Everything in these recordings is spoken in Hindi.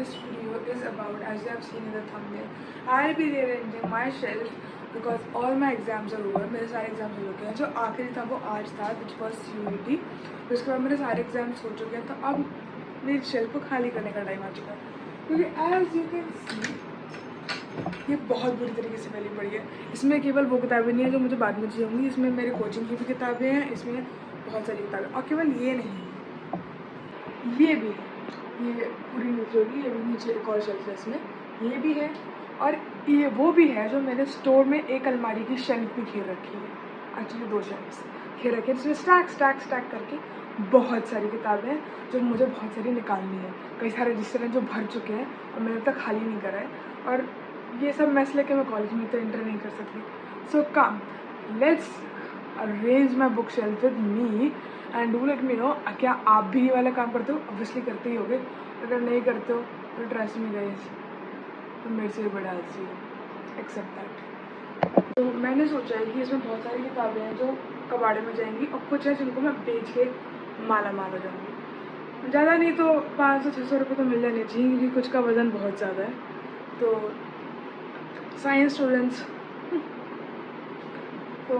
this video is about, as you have seen in the thumbnail, I'll be rearranging my shelf because all my exams are over. मेरे सारे एग्जाम्स हो चुके हैं. जो आखिरी था वो आज था, which was CUET. तो उसके बाद मेरे सारे एग्जाम्स हो चुके हैं, तो अब मेरी शेल्फ को खाली करने का टाइम आ चुका है. क्योंकि एज यू कैन सी ये बहुत बुरी तरीके से फैली पड़ी है. इसमें केवल वो किताबें नहीं है जो मुझे बाद में चाहिए होंगी, इसमें मेरे कोचिंग की भी किताबें हैं, इसमें बहुत सारी किताबें, और केवल ये नहीं, ये भी है. ये पूरी नीचे होगी, ये भी नीचे एक और शेल्फ है, इसमें ये भी है, और ये वो भी है जो मैंने स्टोर में एक अलमारी की शेल्फ भी घेर रखी है. एक्चुअली 2 शेल्फ्स घेर रखी है, जिसमें स्टैक करके बहुत सारी किताबें हैं जो मुझे बहुत सारी निकालनी है. कई सारे रजिस्टर हैं जो भर चुके हैं और मैंने अब तक खाली नहीं करा है, और ये सब मैस लेके मैं कॉलेज में तो एंटर नहीं कर सकती. So come, let's arrange my bookshelf with me and do let me know. क्या आप भी ये वाला काम करते हो? ऑब्वियसली करते ही होगे. अगर नहीं करते हो तो ट्रस्ट मी गाइस, तो मेरे से बड़ा आलसी है, एक्सेप्ट दैट. तो मैंने सोचा है कि इसमें बहुत सारी किताबें हैं जो कबाड़े में जाएंगी, और कुछ है जिनको मैं बेच के माला माल हो जाऊँगी. ज़्यादा नहीं तो 500-600 रुपये तो मिल जाने चाहिए, क्योंकि कुछ का वज़न बहुत ज़्यादा है. तो साइंस स्टूडेंट्स, तो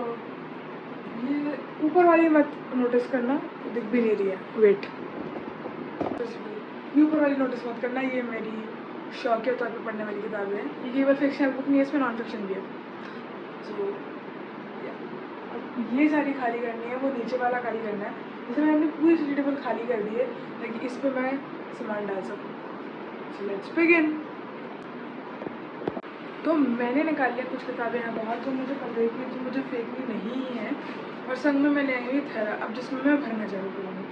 ये ऊपर वाली मत नोटिस करना, दिख भी नहीं रही है. वेट, ये ऊपर वाली नोटिस मत करना. ये मेरी शौकिया तौर पर पढ़ने वाली किताबें हैं. ये केवल फिक्शनल बुक नहीं है, इसमें नॉन फिक्शन भी है. तो ये सारी खाली करनी है, वो नीचे वाला खाली करना है. जैसे मैंने अपनी पूरी स्टडी टेबल खाली कर दी है ताकि इस पर मैं सामान डाल सकूँ. So let's begin. तो मैंने निकाल लिया कुछ किताबें हैं बाहर जो मुझे पता है कि जो मुझे फेंकनी नहीं है, और संग में मैंने आई हुई थैला, अब जिसमें मैं भरना चालू करूँगी.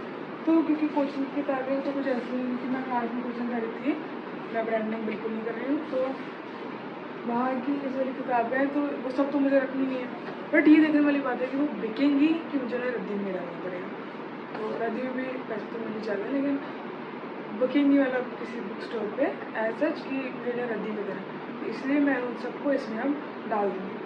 तो क्योंकि कोचिंग की किताबें तो कुछ ऐसी हैं, क्योंकि मैं क्लास में कोचिंग कर रही थी, मैं ब्रांडिंग बिल्कुल नहीं कर रही हूँ, तो वहाँ की इस वाली किताबें हैं, तो वो सब तो मुझे रखनी नहीं है. बट ये देखने वाली बात है कि वो बिकेंगी कि मुझे उन्हें रद्दी में डालना पड़ेगा. तो रद्दी में भी पैसे तो मिल जाते हैं, लेकिन बिकेंगी वाला किसी बुक स्टोर पर एज सच कि मुझे रद्दी में देना, इसलिए मैं उन सबको इसमें अब डाल दूँगी.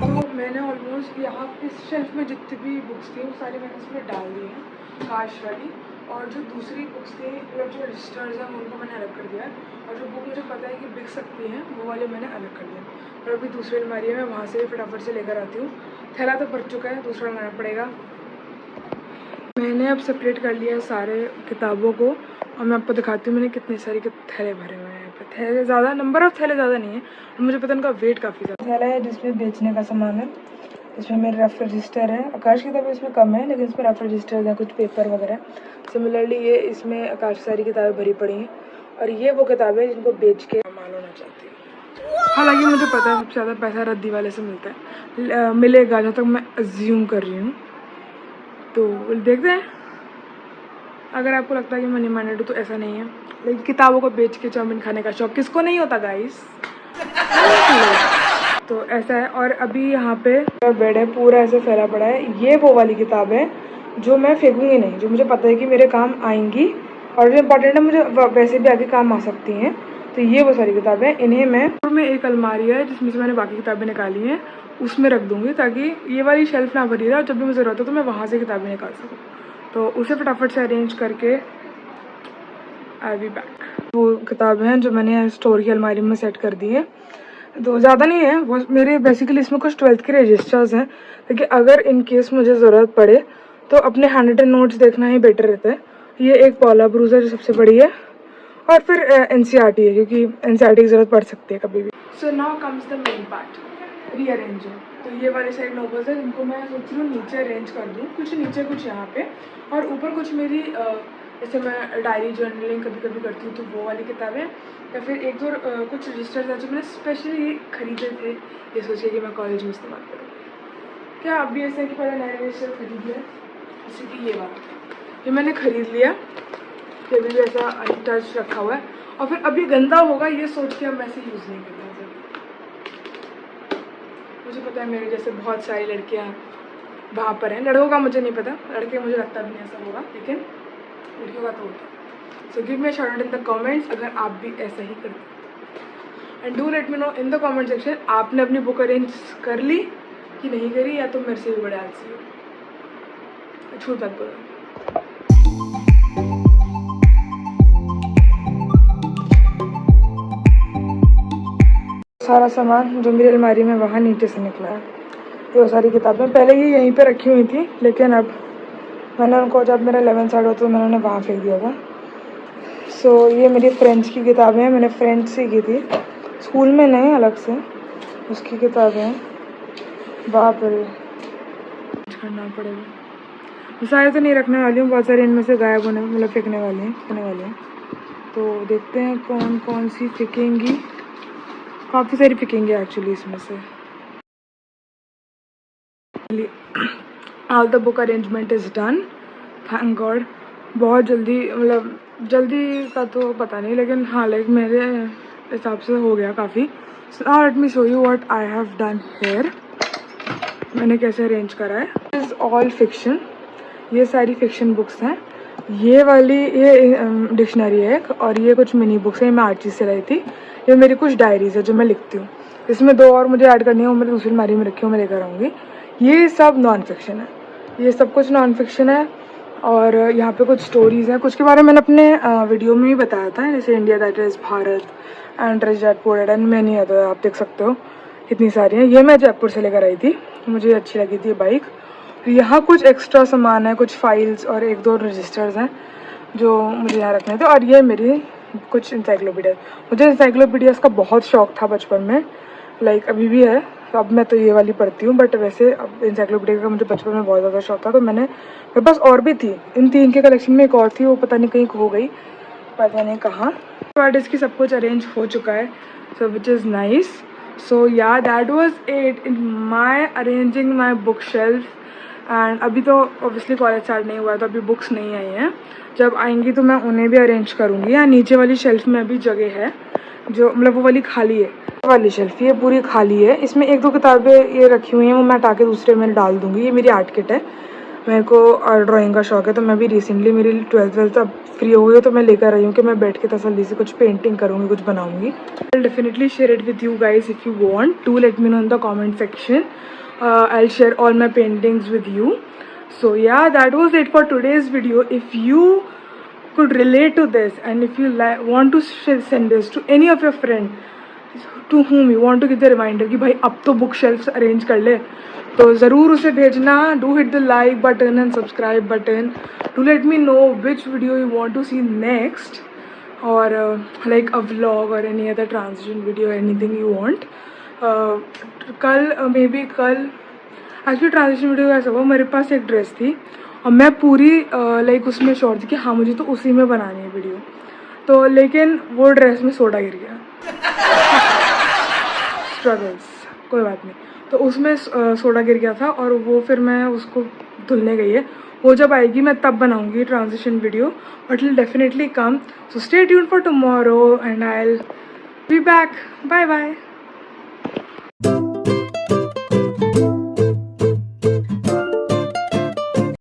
तो मैंने ऑलमोस्ट यहाँ इस शेल्फ में जितनी भी बुक्स थी वो सारी मैंने इसमें डाल दी हैं, काश वाली. और जो दूसरी बुक्स थी, मतलब जो रजिस्टर्स हैं, उनको मैंने अलग कर दिया है, और जो बुक मुझे पता है कि बिक सकती हैं वो वाले मैंने अलग कर दिया. और अभी दूसरी अलमारी है, मैं वहाँ से फटाफट से लेकर आती हूँ. थैला तो भर चुका है, दूसरा लाना पड़ेगा. मैंने अब सेपरेट कर लिया है सारे किताबों को, और मैं आपको दिखाती हूँ मैंने कितने सारे थैले भरे हुए हैं. यहाँ पे थैले ज़्यादा, नंबर ऑफ थैले ज़्यादा नहीं है, और मुझे पता उनका वेट काफ़ी ज़्यादा. थैला है जिसमें बेचने का सामान है, इसमें मेरे रफ रजिस्टर है. आकाश की किताबें इसमें कम है, लेकिन इसमें रफ रजिस्टर हैं, कुछ पेपर वगैरह. सिमिलरली ये इसमें आकाश सारी किताबें भरी पड़ी हैं, और ये वो किताबें जिनको बेच के माल होना चाहती है. हालांकि मुझे पता है सबसे ज़्यादा पैसा रद्दी वाले से मिलता है, मिलेगा जहाँ तक मैं अज्यूम कर रही हूँ. तो देखते हैं. अगर आपको लगता है कि मनी माइंडेड तो ऐसा नहीं है, लेकिन किताबों को बेच के चाउमीन खाने का शौक किसको नहीं होता गाइस. तो ऐसा है. और अभी यहाँ पे बेड है, पूरा ऐसे फैला पड़ा है. ये वो वाली किताब है जो मैं फेंकूंगी नहीं, जो मुझे पता है कि मेरे काम आएंगी, और जो इम्पोर्टेंट है मुझे वैसे भी आगे काम आ सकती हैं. तो ये वो सारी किताबें, इन्हें मैं एक अलमारी है जिसमें से मैंने बाकी किताबें निकाली हैं, उसमें रख दूँगी, ताकि ये वाली शेल्फ ना भरी रहे, और जब भी मुझे ज़रूरत हो तो मैं वहाँ से किताबें निकाल सकूँ. तो उसे फटाफट से अरेंज करके आई बी बैक. वो किताबें हैं जो मैंने स्टोर की अलमारी में सेट कर दी है, तो ज़्यादा नहीं है वो मेरे. बेसिकली इसमें कुछ 12th के रजिस्टर्स हैं, क्योंकि अगर इन केस मुझे ज़रूरत पड़े तो अपने हैंड रिटन नोट्स देखना ही बेटर रहता है. ये एक पॉला ब्रूज है जो सबसे बड़ी है, और फिर NCERT है, क्योंकि NCERT की ज़रूरत पड़ सकती है कभी भी. So now comes the main part, rearranging. तो ये वाली साइड नोवेल्स है जिनको मैं सोच रही हूँ नीचे अरेंज कर दूँ, कुछ नीचे कुछ यहाँ पे, और ऊपर कुछ मेरी जैसे मैं डायरी जर्नलिंग कभी कभी करती हूँ तो वो वाली किताबें, या फिर एक दो कुछ रजिस्टर्स हैं जो मैंने स्पेशली खरीदे थे ये सोचिए कि मैं कॉलेज में इस्तेमाल करूँ. क्या आप भी ऐसा है कि पहले नया रजिस्टर खरीद लिया, जैसे कि ये वाला ये मैंने खरीद लिया, ये भी ऐसा अनटच रखा हुआ है, और फिर अभी गंदा होगा ये सोच के अब मैं इसे यूज़ नहीं करता. मुझे पता है मेरे जैसे बहुत सारी लड़कियाँ वहाँ पर हैं, लड़कों का मुझे नहीं पता, लड़के मुझे लगता भी नहीं ऐसा होगा, लेकिन लड़कियों का तो होता है. So give me a shout out in the comments अगर आप भी ऐसा ही करते। And do let me know in the comment section आपने अपनी बुक अरेंज कर ली कि नहीं करी, या तो मेरे से भी बड़े आलसी हो। झूठ मत बोलो। सारा सामान जो मेरी अलमारी में वहाँ नीचे से निकला है, ये सारी किताबें पहले ही यहीं पे रखी हुई थी, लेकिन अब मैंने उनको जब मेरा 11 स्टार्ट हुआ तो मैंने उन्हें वहाँ फेंक दिया था। सो ये मेरी फ्रेंच की किताबें हैं, मैंने फ्रेंच सीखी थी स्कूल में, नहीं अलग से, उसकी किताबें हैं। वहाँ पर करना पड़ेगा। सारे तो नहीं रखने वाली हूँ, बहुत सारे इनमें से गायब होने मतलब फेंकने वाले हैं। तो देखते हैं कौन कौन सी फेंकेंगी। काफ़ी सारी फेंकेंगे एक्चुअली इसमें से। All the book arrangement is done, thank God. बहुत जल्दी, मतलब जल्दी का तो पता नहीं, लेकिन हाँ लाइक मेरे हिसाब से हो गया काफ़ी। So now let me show you what I have done here. मैंने कैसे अरेंज करा है। इज़ ऑल फिक्शन, ये सारी फिक्शन बुक्स हैं। ये वाली ये डिक्शनरी है एक, और ये कुछ मिनी बुक्स हैं, मैं आर्ची से लाई थी। ये मेरी कुछ डायरीज है जो मैं लिखती हूँ। इसमें 2 और मुझे ऐड करनी है, वो मैंने दूसरी अलमारी में रखी हूँ, मैं लेकर आऊँगी। ये सब नॉन फिक्शन है, ये सब कुछ नॉन फिक्शन है। और यहाँ पे कुछ स्टोरीज़ हैं, कुछ के बारे में मैंने अपने वीडियो में भी बताया था, जैसे India that is Bharat and rich dad poor dad and many other, आप देख सकते हो कितनी सारी हैं। ये मैं जयपुर से लेकर आई थी, मुझे अच्छी लगी थी बाइक। यहाँ कुछ एक्स्ट्रा सामान है, कुछ फाइल्स और 1-2 रजिस्टर्स हैं जो मुझे यहाँ रखने थे। और ये मेरी कुछ इंसाइक्लोपीडिया, मुझे इंसाइक्लोपीडियाज़ का बहुत शौक था बचपन में, लाइक अभी भी है। अब मैं तो ये वाली पढ़ती हूँ, बट वैसे अब इंसाइक्लोपीडिया का मुझे बचपन में बहुत ज़्यादा शौक था, तो मेरे पास और भी थी। इन 3 के कलेक्शन में एक और थी, वो पता नहीं कहीं खो गई, पता नहीं कहाँ। बट इसकी सब कुछ अरेंज हो चुका है, सो which is nice. So yeah that was it in my arranging my bookshelf. And अभी तो ऑब्वियसली कॉलेज स्टार्ट नहीं हुआ है, तो अभी बुक्स नहीं आई हैं। जब आएंगी तो मैं उन्हें भी अरेंज करूँगी। या नीचे वाली शेल्फ में अभी जगह है, जो मतलब वो वाली खाली है, वाली शेल्फ ये पूरी खाली है। इसमें 1-2 किताबें ये रखी हुई हैं, वो मैं हटा के दूसरे में डाल दूँगी। ये मेरी आर्ट किट है, मेरे को ड्राइंग का शौक है, तो मैं भी रिसेंटली मेरी 12th अब फ्री हो गई है, तो मैं लेकर आई हूँ कि मैं बैठ के तसल्ली से कुछ पेंटिंग करूँगी, कुछ बनाऊँगी। I will definitely share it with you guys if you want to, let me know in the comment section. I will share all my paintings with you. So yeah, that was it for today's video. If you could relate to this and if you want to send this to any of your friend to whom you want to give the reminder कि भाई अब तो बुक शेल्फ्स अरेंज कर ले, तो ज़रूर उसे भेजना. Do hit the like button and subscribe button to let me know which video you want to see next, or like a vlog or any other transition video, anything you want. कल maybe कल एक्चुअली ट्रांजिशन वीडियो ऐसा हुआ, मेरे पास एक ड्रेस थी और मैं पूरी लाइक उसमें श्योर थी कि हाँ मुझे तो उसी में बनानी है वीडियो, तो लेकिन वो ड्रेस में सोडा गिर गया. स्ट्रगल्स, कोई बात नहीं. तो उसमें सोडा गिर गया था और वो फिर मैं उसको धुलने गई है. वो जब आएगी मैं तब बनाऊंगी transition video, but will definitely come. So stay tuned for tomorrow and I will be back. Bye bye.